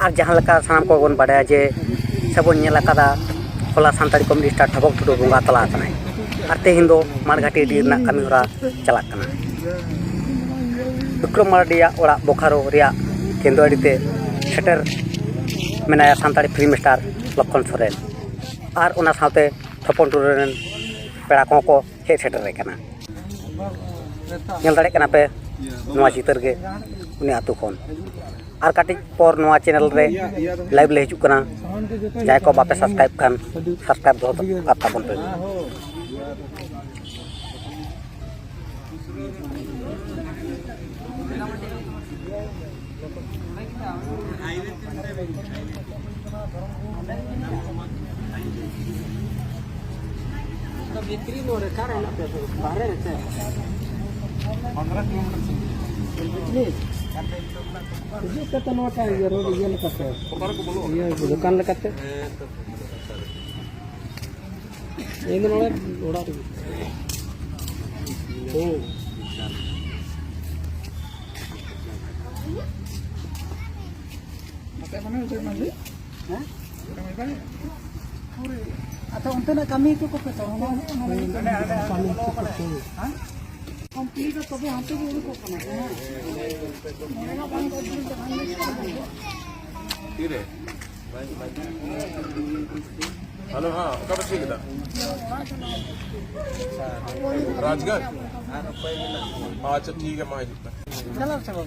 और जहाँ लगा सामान को बन बढ़ाया जे सब नेला कदा होला सानताड़ी कम्युनिटी स्टार ठबक टुडू बोंगा तला कनाय और तेहिं दो मारघाटी डी रना कमी होरा चलाक कना विक्रम मार्डिया ओड़ा बोकारो रिया केंद्र अड़ीते सेटर मेनाया सानताड़ी फिल्म स्टार लक्षण सोरेन और उना साथे ठपन टुडू रेन पेड़ा को हे सेटर कना नेल दाड़े कना पे नोआ चितर गे उनी आतु खन और काटी पर नोआ चैनल रे लाइव ले हिजुक कना जाय को बापे सब्सक्राइब खान सब्सक्राइब दो आता बन पे बिक्री नो रे कार है ना बाहर रहते हैं 15 किलोमीटर ये कत नोटा ये रोड ये लकते ये दुकान लकते ये नोड़ा ओड़ा ओ मते मने उसे मंदी हैं कमी पूरे अच्छा उनते ना कमी को पता हो ना कमी हां कंप्लीट तो भी हम तो उनको करना है मोरेगा पानी को धीरे हेलो हां कब ठीक था राजगढ़ अच्छा ठीक है मां चलो चलो